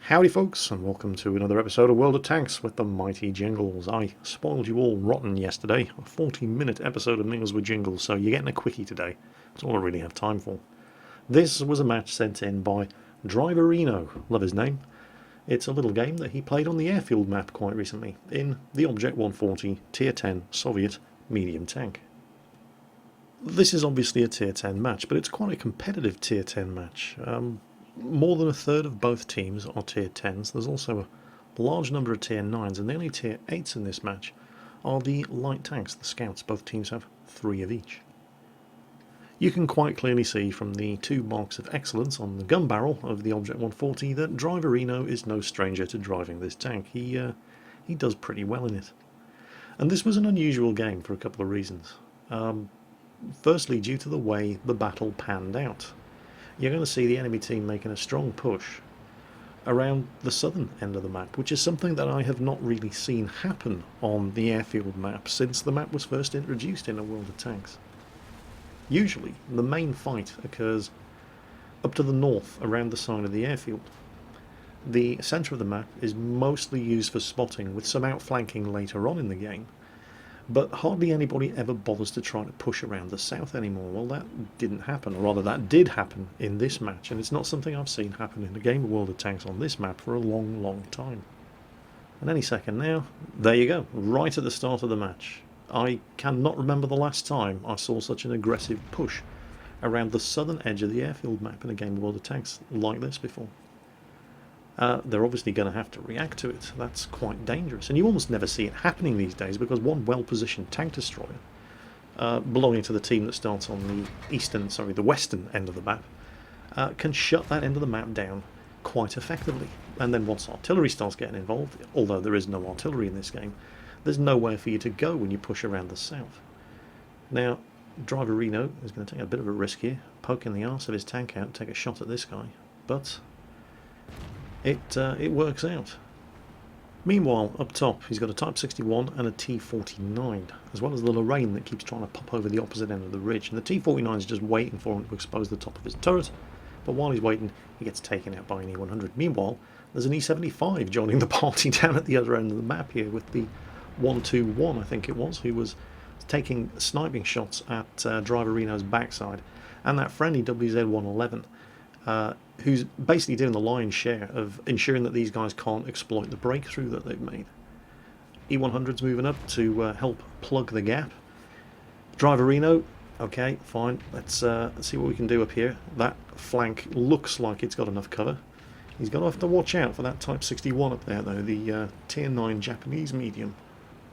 Howdy folks, and welcome to another episode of World of Tanks with the mighty Jingles. I spoiled you all rotten yesterday, a 40-minute episode of Meals with Jingles, so you're getting a quickie today. That's all I really have time for. This was a match sent in by Driverino, love his name. It's a little game that he played on the Airfield map quite recently, in the Object 140 Tier 10 Soviet medium tank. This is obviously a Tier 10 match, but it's quite a competitive Tier 10 match. More than a third of both teams are Tier 10s. There's also a large number of Tier 9s, and the only Tier 8s in this match are the light tanks, the scouts. Both teams have 3 of each. You can quite clearly see from the 2 marks of excellence on the gun barrel of the Object 140 that Driverino is no stranger to driving this tank. He does pretty well in it. And this was an unusual game for a couple of reasons. Firstly, due to the way the battle panned out. You're going to see the enemy team making a strong push around the southern end of the map, which is something that I have not really seen happen on the Airfield map since the map was first introduced in A World of Tanks. Usually, the main fight occurs up to the north around the side of the airfield. The centre of the map is mostly used for spotting, with some outflanking later on in the game. But hardly anybody ever bothers to try to push around the south anymore. Well, that didn't happen, or rather that did happen in this match, and it's not something I've seen happen in a game of World of Tanks on this map for a long, long time. And any second now, there you go, right at the start of the match. I cannot remember the last time I saw such an aggressive push around the southern edge of the airfield map in a game of World of Tanks like this before. They're obviously going to have to react to it. That's quite dangerous, and you almost never see it happening these days because one well-positioned tank destroyer belonging to the team that starts on the western end of the map can shut that end of the map down quite effectively. And then once artillery starts getting involved, although there is no artillery in this game, there's nowhere for you to go when you push around the south. Now, Driverino is going to take a bit of a risk here, poking the arse of his tank out, take a shot at this guy, but it works out. Meanwhile, up top, he's got a Type 61 and a T49, as well as the Lorraine that keeps trying to pop over the opposite end of the ridge. And the T49 is just waiting for him to expose the top of his turret, but while he's waiting, he gets taken out by an E100. Meanwhile, there's an E75 joining the party down at the other end of the map here with the 121, I think it was, who was taking sniping shots at Driverino's backside, and that friendly WZ-111. Who's basically doing the lion's share of ensuring that these guys can't exploit the breakthrough that they've made. E100's moving up to help plug the gap. Driverino, okay, fine, let's see what we can do up here. That flank looks like it's got enough cover. He's going to have to watch out for that Type 61 up there though, the Tier 9 Japanese medium.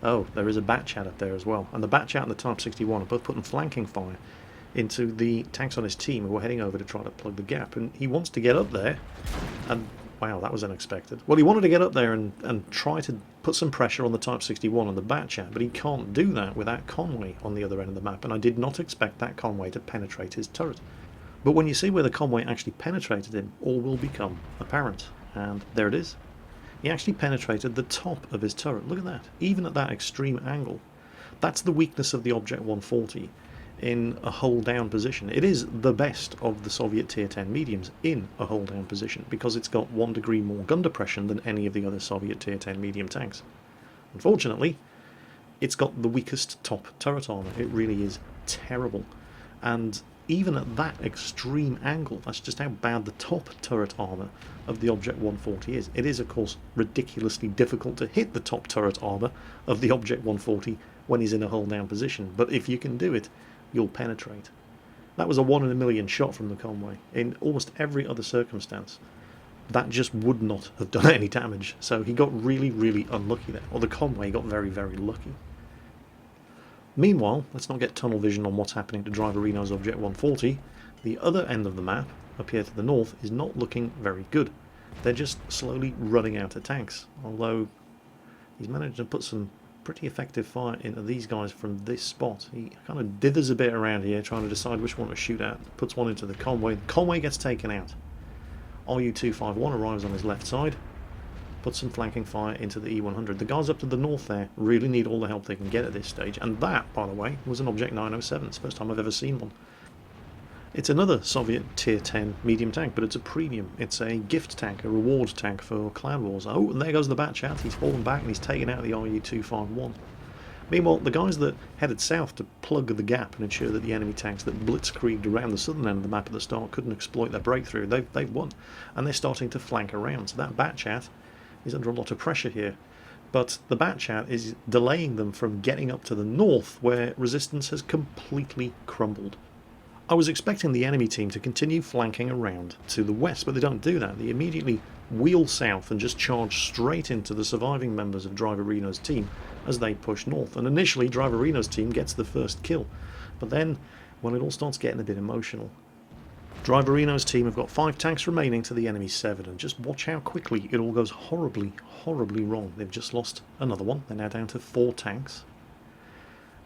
Oh, there is a Batchat up there as well, and the Batchat and the Type 61 are both putting flanking fire into the tanks on his team who are heading over to try to plug the gap, and he wants to get up there, and wow, that was unexpected. Well, he wanted to get up there and try to put some pressure on the Type 61 and the Batchat, but he can't do that without Conway on the other end of the map, and I did not expect that Conway to penetrate his turret. But when you see where the Conway actually penetrated him, all will become apparent, and there it is. He actually penetrated the top of his turret. Look at that, even at that extreme angle. That's the weakness of the Object 140 in a hold down position. It is the best of the Soviet Tier 10 mediums in a hold down position because it's got 1 degree more gun depression than any of the other Soviet Tier 10 medium tanks. Unfortunately, it's got the weakest top turret armor. It really is terrible, and even at that extreme angle, that's just how bad the top turret armor of the Object 140 is. It is of course ridiculously difficult to hit the top turret armor of the Object 140 when he's in a hold down position, but if you can do it, you'll penetrate. That was a 1 in a million shot from the Conway. In almost every other circumstance, that just would not have done any damage. So he got really, really unlucky there. Or the Conway got very, very lucky. Meanwhile, let's not get tunnel vision on what's happening to Driverino's Object 140. The other end of the map, up here to the north, is not looking very good. They're just slowly running out of tanks. Although he's managed to put some pretty effective fire into these guys from this spot. He kind of dithers a bit around here trying to decide which one to shoot at. Puts one into the Conway. The Conway gets taken out. RU-251 arrives on his left side. Puts some flanking fire into the E100. The guys up to the north there really need all the help they can get at this stage. And that, by the way, was an Object 907. It's the first time I've ever seen one. It's another Soviet Tier 10 medium tank, but it's a premium. It's a gift tank, a reward tank for Clan Wars. Oh, and there goes the Batchat. He's fallen back and he's taken out the RU-251. Meanwhile, the guys that headed south to plug the gap and ensure that the enemy tanks that blitzkrieged around the southern end of the map at the start couldn't exploit their breakthrough, they've won. And they're starting to flank around. So that Batchat is under a lot of pressure here. But the Batchat is delaying them from getting up to the north, where resistance has completely crumbled. I was expecting the enemy team to continue flanking around to the west, but they don't do that. They immediately wheel south and just charge straight into the surviving members of Driverino's team as they push north. And initially, Driverino's team gets the first kill. But then, well, it all starts getting a bit emotional. Driverino's team have got 5 tanks remaining to the enemy's 7, and just watch how quickly it all goes horribly, horribly wrong. They've just lost another one. They're now down to 4 tanks.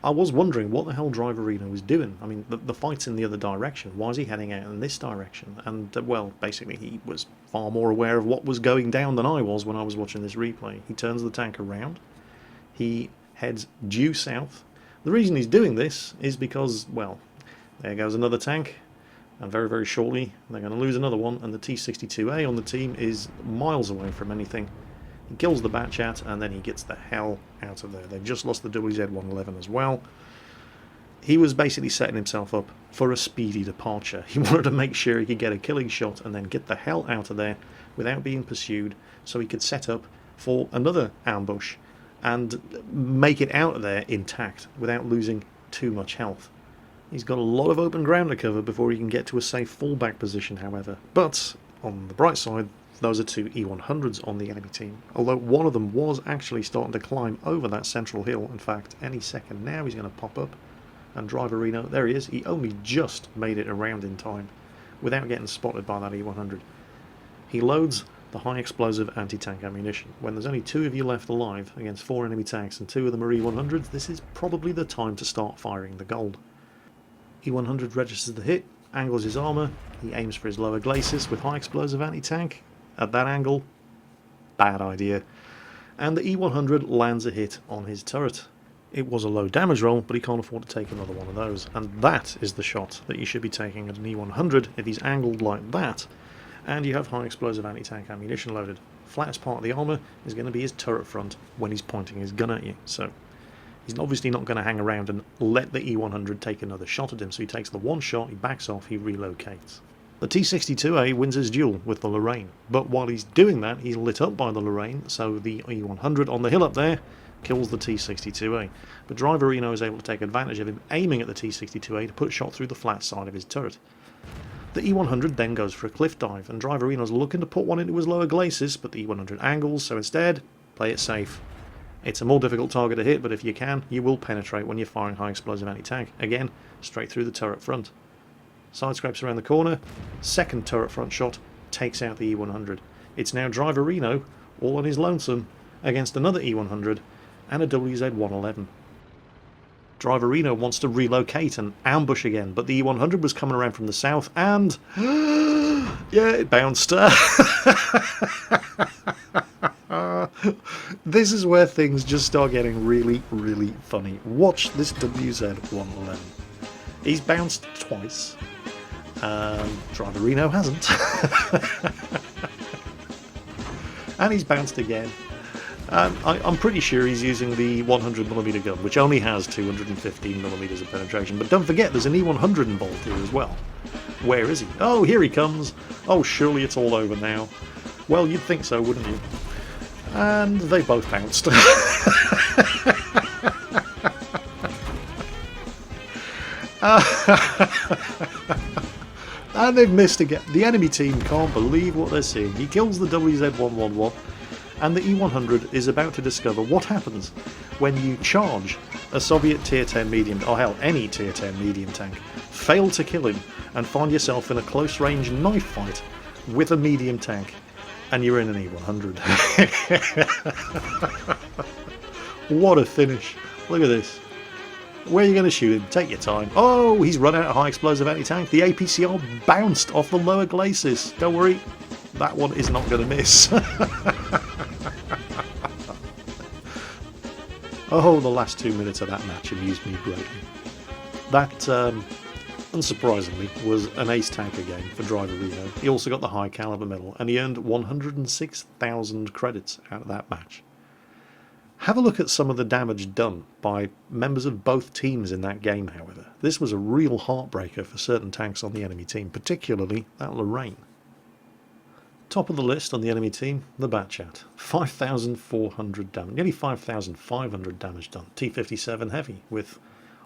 I was wondering what the hell Driverino was doing. I mean, the fight's in the other direction. Why is he heading out in this direction? And, well, basically he was far more aware of what was going down than I was when I was watching this replay. He turns the tank around. He heads due south. The reason he's doing this is because, well, there goes another tank. And very, very shortly they're going to lose another one. And the T-62A on the team is miles away from anything. He kills the Batchat and then he gets the hell out of there. They've just lost the WZ-111 as well. He was basically setting himself up for a speedy departure. He wanted to make sure he could get a killing shot and then get the hell out of there without being pursued, so he could set up for another ambush and make it out of there intact without losing too much health. He's got a lot of open ground to cover before he can get to a safe fallback position, however. But on the bright side, those are 2 E100s on the enemy team, although one of them was actually starting to climb over that central hill. In fact, any second now he's going to pop up, and Driverino, there he is. He only just made it around in time without getting spotted by that E100. He loads the high explosive anti-tank ammunition. When there's only 2 of you left alive against 4 enemy tanks and 2 of them are E100s, this is probably the time to start firing the gold. E100 registers the hit, angles his armour, he aims for his lower glacis with high explosive anti-tank. At that angle, bad idea. And the E100 lands a hit on his turret. It was a low damage roll, but he can't afford to take another one of those. And that is the shot that you should be taking at an E100 if he's angled like that. And you have high explosive anti-tank ammunition loaded. Flattest part of the armour is going to be his turret front when he's pointing his gun at you. So he's obviously not going to hang around and let the E100 take another shot at him. So he takes the one shot, he backs off, he relocates. The T-62A wins his duel with the Lorraine, but while he's doing that, he's lit up by the Lorraine, so the E-100 on the hill up there kills the T-62A. But Driverino is able to take advantage of him aiming at the T-62A to put a shot through the flat side of his turret. The E-100 then goes for a cliff dive, and Driverino's looking to put one into his lower glacis, but the E-100 angles, so instead, play it safe. It's a more difficult target to hit, but if you can, you will penetrate when you're firing high explosive anti-tank. Again, straight through the turret front. Side scrapes around the corner, second turret front shot takes out the E-100. It's now Driverino, all on his lonesome, against another E-100 and a WZ-111. Driverino wants to relocate and ambush again, but the E-100 was coming around from the south and... yeah, it bounced. This is where things just start getting really, really funny. Watch this WZ-111. He's bounced twice. Driverino hasn't. And he's bounced again. I'm pretty sure he's using the 100mm gun, which only has 215mm of penetration. But don't forget, there's an E100 involved here as well. Where is he? Oh, here he comes. Oh, surely it's all over now. Well, you'd think so, wouldn't you? And they both bounced. And they've missed again. The enemy team can't believe what they're seeing. He kills the WZ-111, and the E-100 is about to discover what happens when you charge a Soviet Tier 10 medium, or hell, any Tier 10 medium tank, fail to kill him, and find yourself in a close-range knife fight with a medium tank, and you're in an E-100. What a finish. Look at this. Where are you going to shoot him? Take your time. Oh, he's run out of high explosive anti-tank. The APCR bounced off the lower glacis. Don't worry, that one is not going to miss. Oh, the last 2 minutes of that match amused me greatly. That unsurprisingly, was an ace tanker game for Driver Reno. He also got the high caliber medal, and he earned 106,000 credits out of that match. Have a look at some of the damage done by members of both teams in that game, however. This was a real heartbreaker for certain tanks on the enemy team, particularly that Lorraine. Top of the list on the enemy team, the Batchat. 5,400 damage, nearly 5,500 damage done. T-57 Heavy with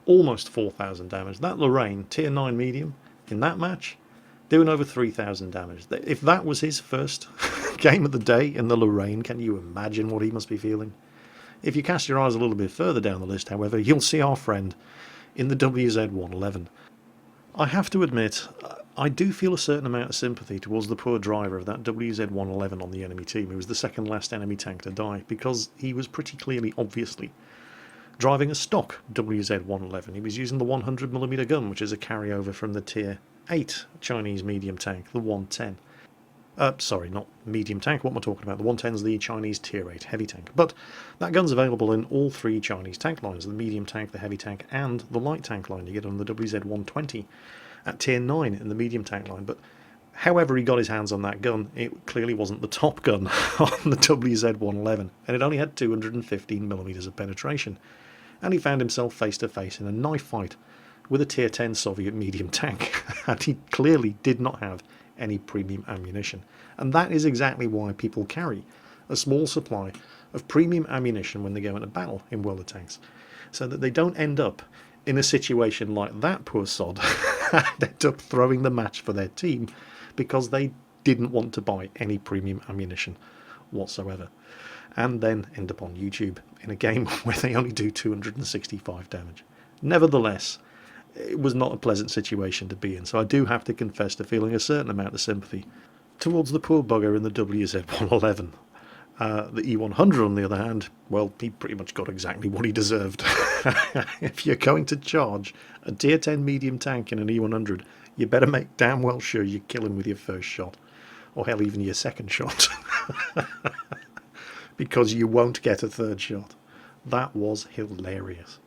almost 4,000 damage. That Lorraine, tier 9 medium, in that match, doing over 3,000 damage. If that was his first game of the day in the Lorraine, can you imagine what he must be feeling? If you cast your eyes a little bit further down the list, however, you'll see our friend in the WZ-111. I have to admit, I do feel a certain amount of sympathy towards the poor driver of that WZ-111 on the enemy team, who was the second last enemy tank to die, because he was pretty clearly, obviously, driving a stock WZ-111. He was using the 100mm gun, which is a carryover from the tier 8 Chinese medium tank, the 110. Sorry, not medium tank, what am I talking about? The 110 is the Chinese tier 8 heavy tank. But that gun's available in all three Chinese tank lines, the medium tank, the heavy tank, and the light tank line. You get on the WZ-120 at tier 9 in the medium tank line. But however he got his hands on that gun, it clearly wasn't the top gun on the WZ-111, and it only had 215mm of penetration. And he found himself face to face in a knife fight with a tier 10 Soviet medium tank, and he clearly did not have any premium ammunition. And that is exactly why people carry a small supply of premium ammunition when they go into battle in World of Tanks, so that they don't end up in a situation like that poor sod and end up throwing the match for their team because they didn't want to buy any premium ammunition whatsoever, and then end up on YouTube in a game where they only do 265 damage. Nevertheless, it was not a pleasant situation to be in, so I do have to confess to feeling a certain amount of sympathy towards the poor bugger in the WZ-111. The E100, on the other hand, well, he pretty much got exactly what he deserved. If you're going to charge a tier 10 medium tank in an E100, you better make damn well sure you kill him with your first shot, or hell, even your second shot, because you won't get a third shot. That was hilarious.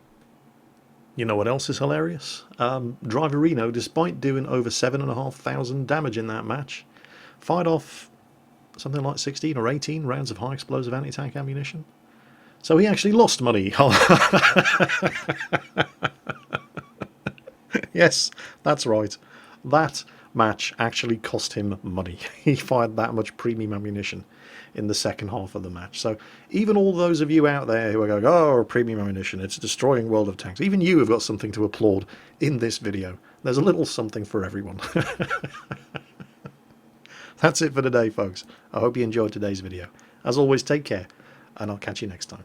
You know what else is hilarious? Driver Reno, despite doing over 7,500 damage in that match, fired off something like 16 or 18 rounds of high explosive anti-tank ammunition. So he actually lost money. Yes, that's right. That match actually cost him money. He fired that much premium ammunition in the second half of the match. So even all those of you out there who are going, oh, premium ammunition, it's destroying World of Tanks, even you have got something to applaud in this video. There's a little something for everyone. That's it for today, folks. I hope you enjoyed today's video. As always, take care, and I'll catch you next time.